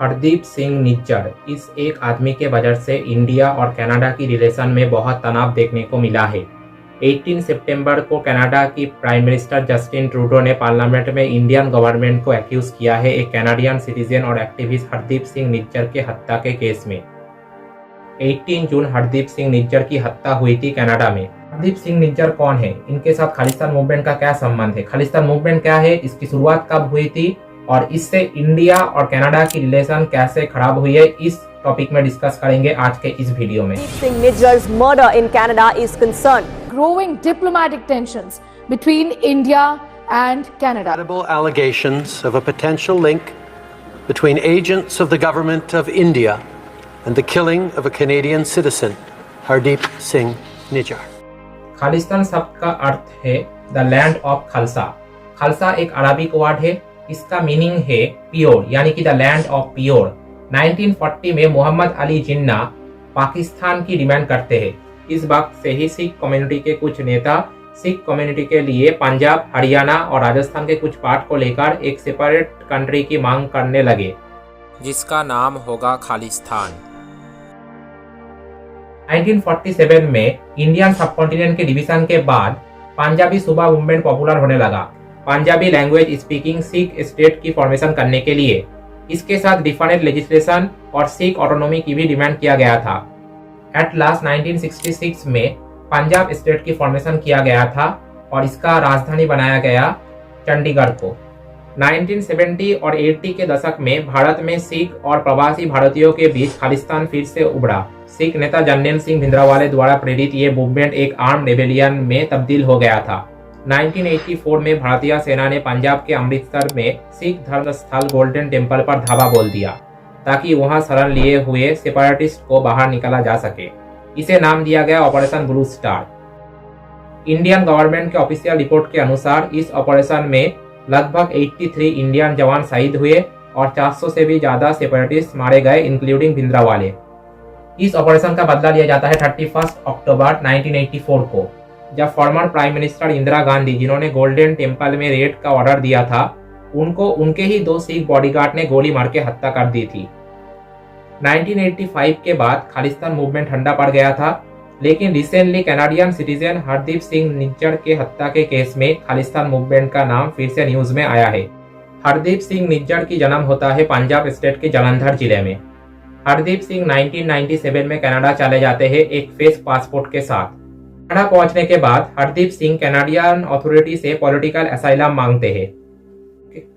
हरदीप सिंह निज्जर, इस एक आदमी के वजह से इंडिया और कनाडा की रिलेशन में बहुत तनाव देखने को मिला है। 18 सितंबर को कनाडा की प्राइम मिनिस्टर जस्टिन ट्रूडो ने पार्लियामेंट में इंडियन गवर्नमेंट को एक्यूज किया है एक कैनेडियन सिटीजन और एक्टिविस्ट हरदीप सिंह निज्जर के हत्या के केस में। 18 जून हरदीप सिंह निज्जर की हत्या हुई थी कनाडा में। हरदीप सिंह निज्जर कौन है, इनके साथ खालिस्तान मूवमेंट का क्या संबंध है, खालिस्तान मूवमेंट क्या है, इसकी शुरुआत कब हुई थी और इससे इंडिया और कनाडा की रिलेशन कैसे खराब हुई है, इस टॉपिक में डिस्कस करेंगे आज के इस वीडियो में। Hardeep Singh Nijjar's murder in Canada is concerned. Growing diplomatic tensions between India and Canada. Credible allegations of a potential link between agents of the government of India and the killing of a Canadian citizen, Hardeep Singh Nijjar. Khalistan शब्द का अर्थ है the land of Khalsa. Khalsa एक Arabic word है, इसका meaning है pure, यानी कि the land of pure. 1940 में मोहम्मद अली जिन्ना पाकिस्तान की डिमांड करते हैं। इस वक्त से ही सिख कम्युनिटी के कुछ नेता सिख कम्युनिटी के लिए पंजाब, हरियाणा और राजस्थान के कुछ पार्ट को लेकर एक सेपरेट कंट्री की मांग करने लगे, जिसका नाम होगा खालिस्तान। 1947 में इंडियन सबकॉन्टिनेंट के डिवीजन के बाद पंजाबी सूबा मूवमेंट पॉपुलर होने लगा, Punjabi language speaking Sikh state की फॉर्मेशन करने के लिए। इसके साथ डिफरेंट लेजिस्लेशन और सिख ऑटोनॉमी की भी डिमांड किया गया था। एट लास्ट 1966 में पंजाब स्टेट की फॉर्मेशन किया गया था और इसका राजधानी बनाया गया चंडीगढ़ को। 1970 और 80 के दशक में भारत में सिख और प्रवासी भारतीयों के बीच खालिस्तान फिर से उभरा। सिख नेता जर्नैल सिंह भिंद्रावाले द्वारा प्रेरित ये मूवमेंट एक आर्म रेबेलियन में तब्दील हो गया था। 1984 में भारतीय सेना ने पंजाब के अमृतसर में सिख धर्म स्थल गोल्डन टेम्पल पर धावा बोल दिया ताकि वहां शरण लिए हुए सेपरेटिस्ट को बाहर निकाला जा सके। इसे नाम दिया गया operation blue star. Indian government के ऑफिशियल रिपोर्ट के अनुसार इस ऑपरेशन में लगभग 83 इंडियन जवान शहीद हुए और 400 से भी ज्यादा सेपरेटिस्ट मारे गए, इंक्लूडिंग भिंद्रावाले। इस ऑपरेशन का बदला लिया जाता है 31 अक्टूबर 1984 को, जब former prime minister Indira Gandhi, जिन्होंने गोल्डन टेम्पल में रेड का ऑर्डर दिया था, उनको उनके ही 2 सिख बॉडीगार्ड ने गोली मार के हत्या कर दी थी। 1985 के बाद खालिस्तान मूवमेंट ठंडा पड़ गया था, लेकिन recently Canadian citizen Hardeep Singh Nijjar के हत्या के केस में खालिस्तान मूवमेंट का नाम फिर से न्यूज में आया है। हरदीप सिंह निज्जर की जन्म होता है पंजाब स्टेट के जालंधर जिले में। हरदीप सिंह 1997 में कनाडा चले जाते हैं एक फेक पासपोर्ट के साथ। कनाडा पहुंचने के बाद हरदीप सिंह कैनेडियन अथॉरिटी से पॉलिटिकल असाइलम मांगते हैं,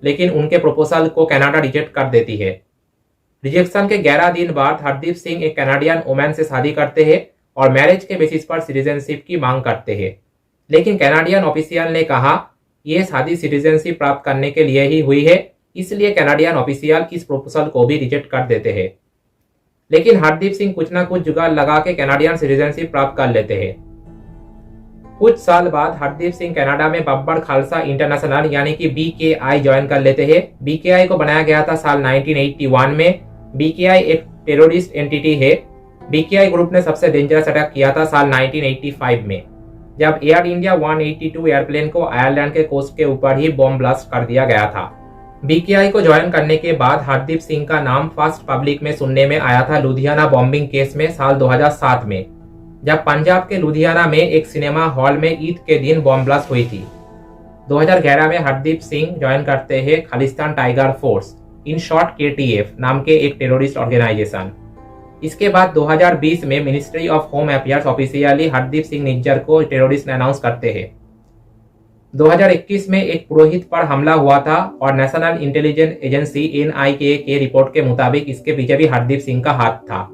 लेकिन उनके प्रपोजल को कनाडा रिजेक्ट कर देती है। रिजेक्शन के 11 दिन बाद हरदीप सिंह एक कैनेडियन वुमेन से शादी करते हैं और मैरिज के बेसिस पर सिटीजनशिप की मांग करते हैं, लेकिन कैनेडियन ऑफिशियल ने कहा यह शादी सिटीजनशिप प्राप्त करने के लिए ही हुई है, इसलिए कैनेडियन ऑफिशियल इस प्रपोजल को भी रिजेक्ट कर देते हैं। लेकिन हरदीप सिंह कुछ ना कुछ जुगाड़ लगा के कैनेडियन सिटीजनशिप प्राप्त कर लेते हैं। कुछ साल बाद हरदीप सिंह कनाडा में बब्बर खालसा इंटरनेशनल यानी कि BKI ज्वाइन कर लेते हैं। BKI को बनाया गया था साल 1981 में। BKI एक टेररिस्ट एंटिटी है। BKI ग्रुप ने सबसे डेंजरस अटैक किया था साल 1985 में, जब एयर इंडिया 182 एयरप्लेन को आयरलैंड के कोस्ट के ऊपर ही बॉम्ब ब्लास्ट कर दिया गया था। BKI को ज्वाइन करने के बाद हरदीप सिंह का नाम फर्स्ट पब्लिक में सुनने में आया था लुधियाना बॉम्बिंग केस में साल 2007 में, जब पंजाब के लुधियाना में एक सिनेमा हॉल में ईद के दिन बॉम्ब ब्लास्ट हुई थी। 2011 में हरदीप सिंह ज्वाइन करते हैं Khalistan tiger force, in short KTF नाम के एक टेररिस्ट ऑर्गेनाइजेशन। इसके बाद 2020 में ministry of home affairs officially Hardeep Singh Nijjar को टेररिस्ट अनाउंस करते हैं। 2021 में एक पुरोहित पर हमला हुआ था और नेशनल इंटेलिजेंस एजेंसी NIA के रिपोर्ट के मुताबिक इसके पीछे भी हरदीप सिंह का हाथ था।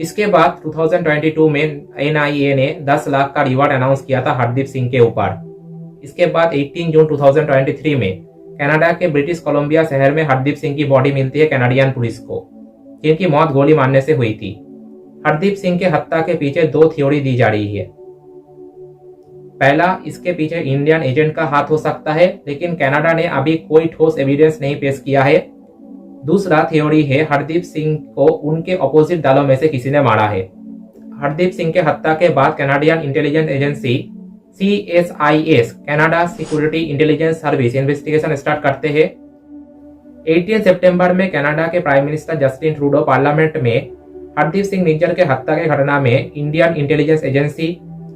इसके बाद 2022 में NIA ने 10 लाख का रिवार्ड अनाउंस किया था हरदीप सिंह के ऊपर। इसके बाद 18 जून 2023 में कनाडा के ब्रिटिश कोलंबिया शहर में हरदीप सिंह की बॉडी मिलती है कैनेडियन पुलिस को, जिनकी मौत गोली मारने से हुई थी। हरदीप सिंह के हत्या के पीछे 2 थ्योरी दी जा रही है। पहला, इसके पीछे इंडियन एजेंट का हाथ हो सकता है, लेकिन कनाडा ने अभी कोई ठोस एविडेंस नहीं पेश किया है। दूसरा थ्योरी है हरदीप सिंह को उनके अपोजिट दलों में से किसी ने मारा है। हरदीप सिंह के हत्या के बाद Canadian intelligence agency CSIS Canada security intelligence service investigation start करते हैं। 18 सितंबर में कनाडा के prime minister Justin Trudeau parliament में हरदीप सिंह निज्जर के हत्या के घटना में Indian intelligence agency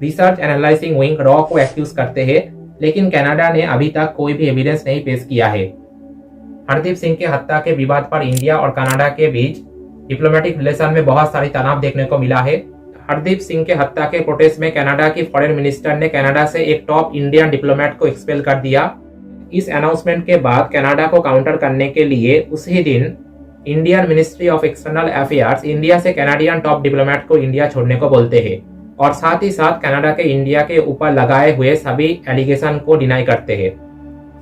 research analysing wing raw को एक्यूज करते हैं, लेकिन कनाडा ने अभी तक कोई भी एविडेंस नहीं पेश किया है। हरदीप सिंह के हत्या के विवाद पर इंडिया और कनाडा के बीच डिप्लोमेटिक रिलेशन में बहुत सारी तनाव देखने को मिला है। हरदीप सिंह के हत्या के प्रोटेस्ट में कनाडा की फॉरेन मिनिस्टर ने कनाडा से एक टॉप इंडियन डिप्लोमेट को एक्सपेल कर दिया। इस अनाउंसमेंट के बाद कनाडा को काउंटर करने के लिए उसी दिन Indian ministry of external affairs India से कनाडियन टॉप डिप्लोमेट को इंडिया छोड़ने को बोलते हैं और साथ ही साथ कनाडा के इंडिया के ऊपर लगाए हुए सभी एलिगेशन को डिनाई करते हैं।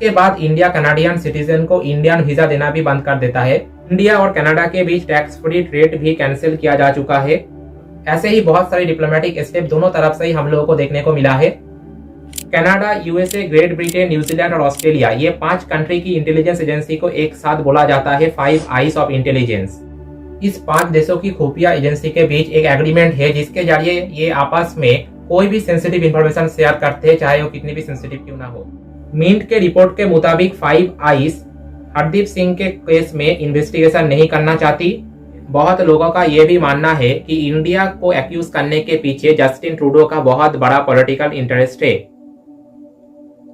के बाद इंडिया कनाडियन सिटीजन को इंडियन वीजा देना भी बंद कर देता है। इंडिया और कनाडा के बीच टैक्स फ्री ट्रेड भी कैंसिल किया जा चुका है। ऐसे ही बहुत सारे डिप्लोमेटिक स्टेप दोनों तरफ से ही हम लोगों को देखने को मिला है। Canada, USA, great Britain, New Zealand और ऑस्ट्रेलिया, ये 5 कंट्री की इंटेलिजेंस एजेंसी को एक साथ बोला जाता है 5 आईज ऑफ इंटेलिजेंस। इस 5 देशों की खुफिया एजेंसी के बीच एक एग्रीमेंट है जिसके जरिए ये आपस में कोई भी सेंसिटिव इंफॉर्मेशन शेयर करते हैं, चाहे वो कितनी भी सेंसिटिव क्यों ना हो। मिंट के रिपोर्ट के मुताबिक 5 आईज हरदीप सिंह के केस में इन्वेस्टिगेशन नहीं करना चाहती। बहुत लोगों का यह भी मानना है कि इंडिया को एक्यूज करने के पीछे जस्टिन ट्रूडो का बहुत बड़ा पॉलिटिकल इंटरेस्ट है।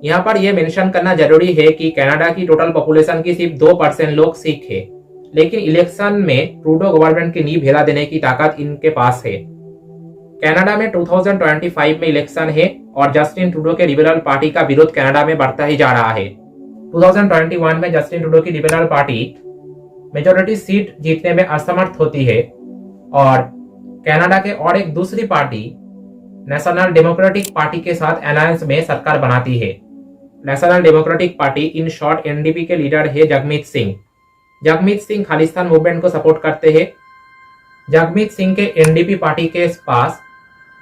यहाँ पर यह मेंशन करना जरूरी है कि कनाडा की टोटल पॉपुलेशन की सिर्फ 2% लोग सिख है, लेकिन इलेक्शन में ट्रूडो गवर्नमेंट की नींव हिला देने की ताकत इनके पास है। कनाडा में 2025 में इलेक्शन है और जस्टिन ट्रूडो के लिबरल पार्टी का विरोध कनाडा में बढ़ता ही जा रहा है। 2021 में जस्टिन ट्रूडो की लिबरल पार्टी मेजोरिटी सीट जीतने में असमर्थ होती है और कनाडा के और एक दूसरी पार्टी नेशनल डेमोक्रेटिक पार्टी के साथ अलायंस में सरकार बनाती है। National democratic party in short NDP के लीडर है जगमीत सिंह। जगमीत सिंह खालिस्तान मूवमेंट को सपोर्ट करते हैं। जगमीत सिंह के एनडीपी पार्टी के पास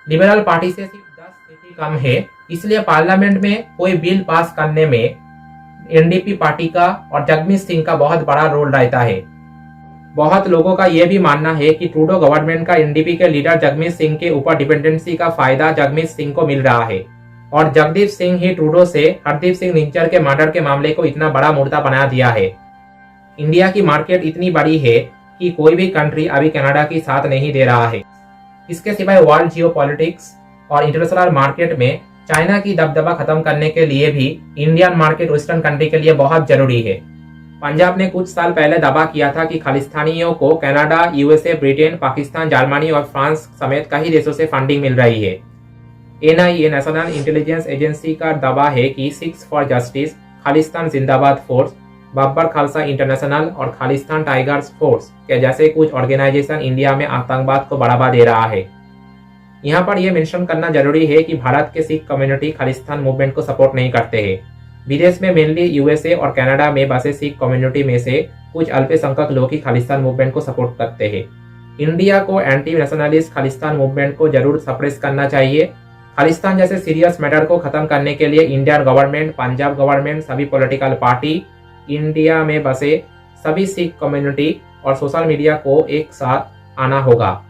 लिबरल पार्टी से सिर्फ 10 सीटें कम है, इसलिए पार्लियामेंट में कोई बिल पास करने में एनडीपी पार्टी का और जगमीत सिंह का बहुत बड़ा रोल रहता है। बहुत लोगों का यह भी मानना है कि ट्रूडो गवर्नमेंट का एनडीपी के लीडर जगमीत सिंह के ऊपर डिपेंडेंसी का फायदा जगमीत सिंह को मिल रहा है और जगदीप सिंह ही ट्रूडो से हरदीप सिंह निज्जर के मर्डर के मामले को इतना बड़ा मुद्दा बना दिया है। इंडिया की मार्केट इतनी बड़ी है कि कोई भी कंट्री अभी कनाडा की साथ नहीं दे रहा है। इसके सिवाय वर्ल्ड जियोपॉलिटिक्स और इंटरनेशनल मार्केट में चाइना की दबदबा खत्म करने के लिए भी इंडियन मार्केट वेस्टर्न कंट्री के लिए बहुत जरूरी है। पंजाब ने कुछ साल पहले दावा किया था कि खालिस्तानियों को Canada, USA, Britain, Pakistan, Germany और फ्रांस समेत कई देशों से फंडिंग मिल रही है। एनआईए नेशनल इंटेलिजेंस एजेंसी का दावा है कि सिक्स फॉर जस्टिस, खालिस्तान जिंदाबाद फोर्स, बब्बर खालसा इंटरनेशनल और खालिस्तान टाइगर्स फोर्स के जैसे कुछ ऑर्गेनाइजेशन इंडिया में आतंकवाद को बढ़ावा दे रहा है। यहाँ पर यह मेंशन करना जरूरी है कि भारत के सिख कम्युनिटी खालिस्तान मूवमेंट को सपोर्ट नहीं करते हैं। विदेश में मेनली यूएसए और कनाडा में बसे सिख कम्युनिटी में से कुछ अल्पसंख्यक लोग ही खालिस्तान मूवमेंट को सपोर्ट करते हैं। इंडिया को एंटी नेशनलिस्ट खालिस्तान मूवमेंट को जरूर सप्रेस करना चाहिए। खालिस्तान जैसे सीरियस मैटर को खत्म करने के लिए इंडियन गवर्नमेंट, पंजाब गवर्नमेंट, सभी पॉलिटिकल पार्टी, इंडिया में बसे सभी सिख कम्युनिटी और सोशल मीडिया को एक साथ आना होगा।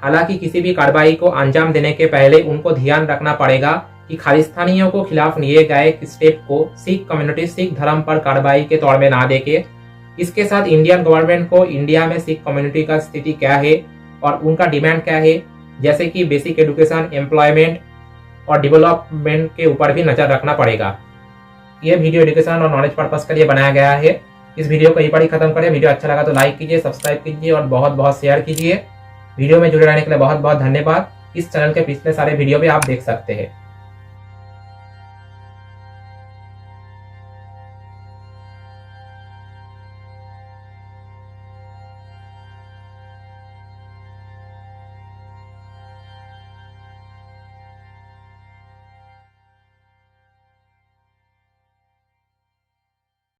हालांकि किसी भी कार्रवाई को अंजाम देने के पहले उनको ध्यान रखना पड़ेगा कि खालिस्तानियों को खिलाफ लिए गए स्टेप को सिख कम्युनिटी सिख धर्म पर कार्रवाई के तौर में ना देके। इसके साथ इंडियन गवर्नमेंट को इंडिया में सिख कम्युनिटी का स्थिति क्या है और उनका डिमांड क्या है, जैसे कि बेसिक एजुकेशन, एम्प्लॉयमेंट और डेवलपमेंट के ऊपर भी नजर रखना पड़ेगा। ये वीडियो एजुकेशन और नॉलेज पर्पस के लिए बनाया गया है। इस वीडियो को यहीं पर ही खत्म करें। वीडियो अच्छा लगा तो लाइक कीजिए, सब्सक्राइब कीजिए और बहुत बहुत शेयर कीजिए। वीडियो में जुड़े रहने के लिए बहुत बहुत धन्यवाद। इस चैनल के पिछले सारे वीडियो भी आप देख सकते हैं।